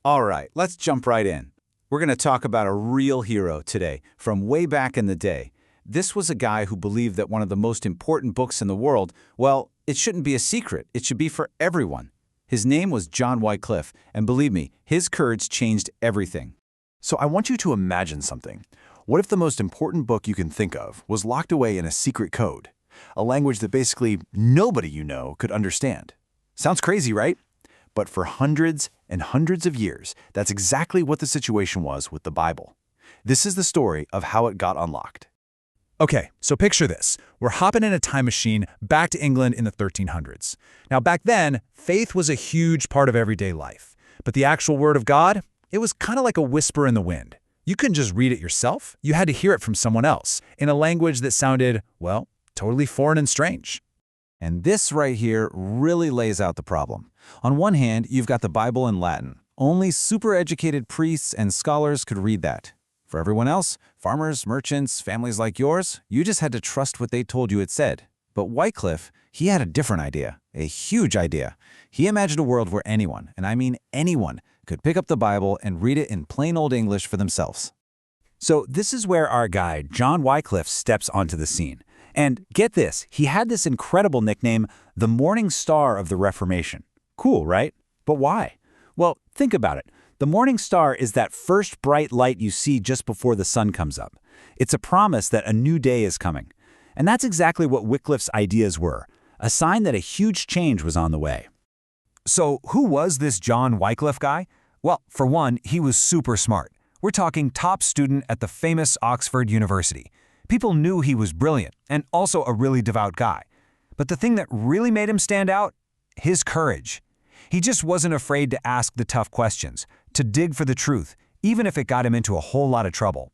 All right, let's jump right in. We're going to talk about a real hero today, from way back in the day. This was a guy who believed that one of the most important books in the world, well, it shouldn't be a secret. It should be for everyone. His name was John Wycliffe, and believe me, his courage changed everything. So I want you to imagine something. What if the most important book you can think of was locked away in a secret code? A language that basically nobody you know could understand. Sounds crazy, right? But for hundreds and hundreds of years, that's exactly what the situation was with the Bible. This is the story of how it got unlocked. Okay, so picture this. We're hopping in a time machine back to England in the 1300s. Now, back then, faith was a huge part of everyday life. But the actual Word of God, it was kind of like a whisper in the wind. You couldn't just read it yourself. You had to hear it from someone else in a language that sounded, well, totally foreign and strange. And this right here really lays out the problem. On one hand, you've got the Bible in Latin. Only super-educated priests and scholars could read that. For everyone else, farmers, merchants, families like yours, you just had to trust what they told you it said. But Wycliffe, he had a different idea, a huge idea. He imagined a world where anyone, and I mean anyone, could pick up the Bible and read it in plain old English for themselves. So this is where our guy, John Wycliffe, steps onto the scene. And get this, he had this incredible nickname, the Morning Star of the Reformation. Cool, right? But why? Well, think about it. The morning star is that first bright light you see just before the sun comes up. It's a promise that a new day is coming. And that's exactly what Wycliffe's ideas were, a sign that a huge change was on the way. So who was this John Wycliffe guy? Well, for one, he was super smart. We're talking top student at the famous Oxford University. People knew he was brilliant and also a really devout guy. But the thing that really made him stand out? His courage. He just wasn't afraid to ask the tough questions, to dig for the truth, even if it got him into a whole lot of trouble.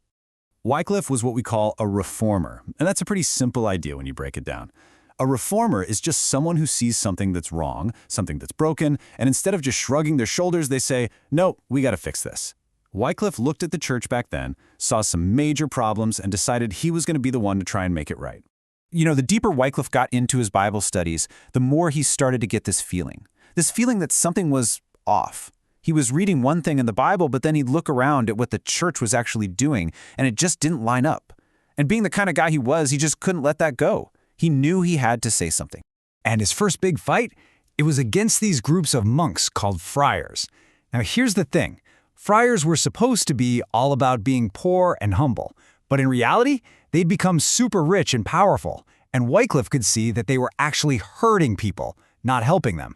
Wycliffe was what we call a reformer, and that's a pretty simple idea when you break it down. A reformer is just someone who sees something that's wrong, something that's broken, and instead of just shrugging their shoulders, they say, no, we got to fix this. Wycliffe looked at the church back then, saw some major problems, and decided he was going to be the one to try and make it right. You know, the deeper Wycliffe got into his Bible studies, the more he started to get this feeling that something was off. He was reading one thing in the Bible, but then he'd look around at what the church was actually doing, and it just didn't line up. And being the kind of guy he was, he just couldn't let that go. He knew he had to say something. And his first big fight? It was against these groups of monks called friars. Now here's the thing. Friars were supposed to be all about being poor and humble, but in reality, they'd become super rich and powerful, and Wycliffe could see that they were actually hurting people, not helping them.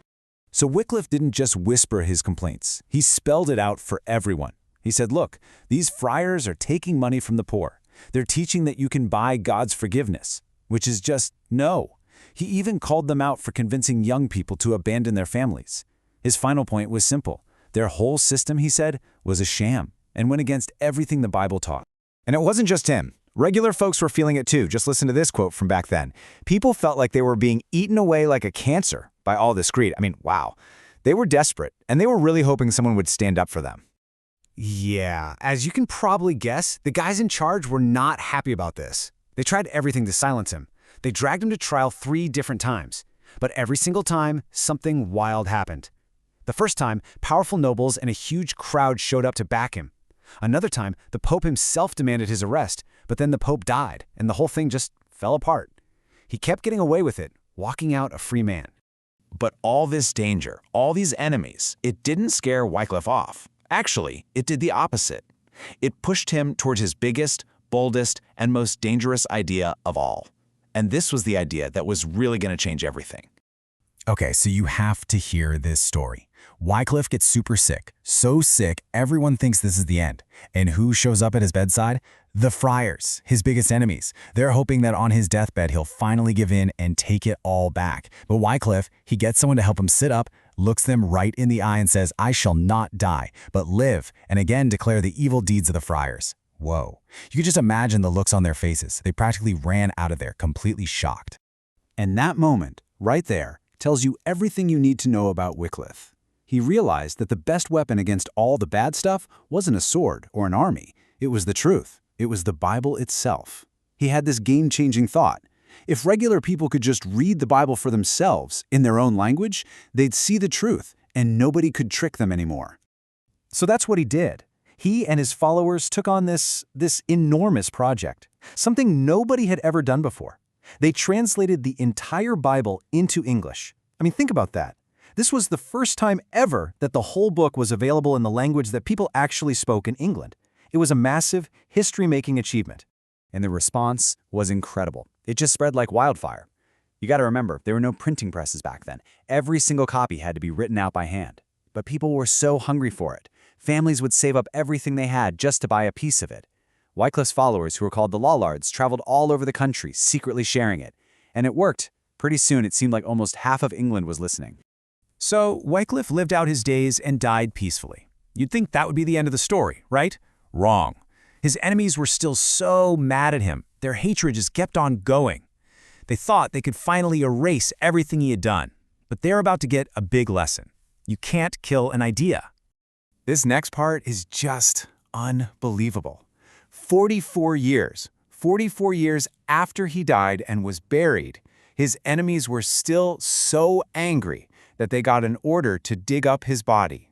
So Wycliffe didn't just whisper his complaints. He spelled it out for everyone. He said, look, these friars are taking money from the poor. They're teaching that you can buy God's forgiveness, which is just no. He even called them out for convincing young people to abandon their families. His final point was simple. Their whole system, he said, was a sham and went against everything the Bible taught. And it wasn't just him. Regular folks were feeling it too. Just listen to this quote from back then. People felt like they were being eaten away like a cancer by all this greed. I mean, wow. They were desperate, and they were really hoping someone would stand up for them. Yeah, as you can probably guess, the guys in charge were not happy about this. They tried everything to silence him. They dragged him to trial 3 different times. But every single time, something wild happened. The first time, powerful nobles and a huge crowd showed up to back him. Another time, the Pope himself demanded his arrest, but then the Pope died, and the whole thing just fell apart. He kept getting away with it, walking out a free man. But all this danger, all these enemies, it didn't scare Wycliffe off. Actually, it did the opposite. It pushed him towards his biggest, boldest, and most dangerous idea of all. And this was the idea that was really going to change everything. Okay, so you have to hear this story. Wycliffe gets super sick, so sick everyone thinks this is the end. And who shows up at his bedside? The friars, his biggest enemies. They're hoping that on his deathbed he'll finally give in and take it all back. But Wycliffe, he gets someone to help him sit up, looks them right in the eye and says, I shall not die, but live, and again declare the evil deeds of the friars. Whoa. You could just imagine the looks on their faces. They practically ran out of there, completely shocked. And that moment, right there, tells you everything you need to know about Wycliffe. He realized that the best weapon against all the bad stuff wasn't a sword or an army. It was the truth. It was the Bible itself. He had this game-changing thought. If regular people could just read the Bible for themselves in their own language, they'd see the truth, and nobody could trick them anymore. So that's what he did. He and his followers took on this enormous project, something nobody had ever done before. They translated the entire Bible into English. I mean, think about that. This was the first time ever that the whole book was available in the language that people actually spoke in England. It was a massive, history-making achievement. And the response was incredible. It just spread like wildfire. You got to remember, there were no printing presses back then. Every single copy had to be written out by hand. But people were so hungry for it. Families would save up everything they had just to buy a piece of it. Wycliffe's followers, who were called the Lollards, traveled all over the country, secretly sharing it. And it worked. Pretty soon, it seemed like almost half of England was listening. So Wycliffe lived out his days and died peacefully. You'd think that would be the end of the story, right? Wrong. His enemies were still so mad at him. Their hatred just kept on going. They thought they could finally erase everything he had done. But they're about to get a big lesson. You can't kill an idea. This next part is just unbelievable. 44 years after he died and was buried, his enemies were still so angry that they got an order to dig up his body.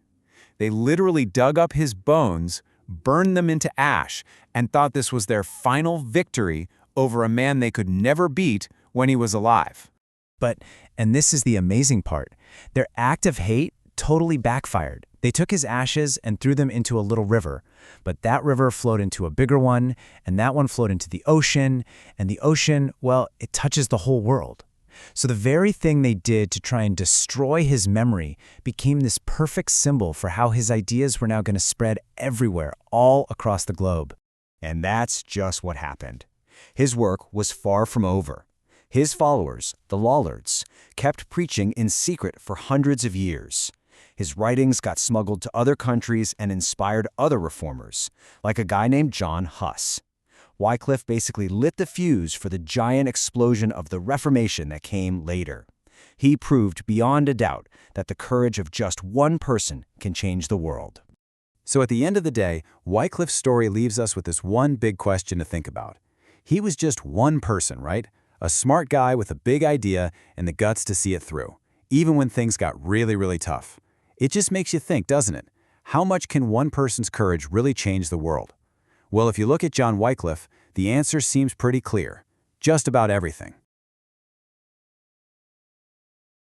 They literally dug up his bones, burned them into ash, and thought this was their final victory over a man they could never beat when he was alive. But, and this is the amazing part, their act of hate totally backfired. They took his ashes and threw them into a little river, but that river flowed into a bigger one, and that one flowed into the ocean, and the ocean, well, it touches the whole world. So the very thing they did to try and destroy his memory became this perfect symbol for how his ideas were now going to spread everywhere, all across the globe. And that's just what happened. His work was far from over. His followers, the Lollards, kept preaching in secret for hundreds of years. His writings got smuggled to other countries and inspired other reformers, like a guy named John Huss. Wycliffe basically lit the fuse for the giant explosion of the Reformation that came later. He proved beyond a doubt that the courage of just one person can change the world. So at the end of the day, Wycliffe's story leaves us with this one big question to think about. He was just one person, right? A smart guy with a big idea and the guts to see it through, even when things got really, really tough. It just makes you think, doesn't it? How much can one person's courage really change the world? Well, if you look at John Wycliffe, the answer seems pretty clear. Just about everything.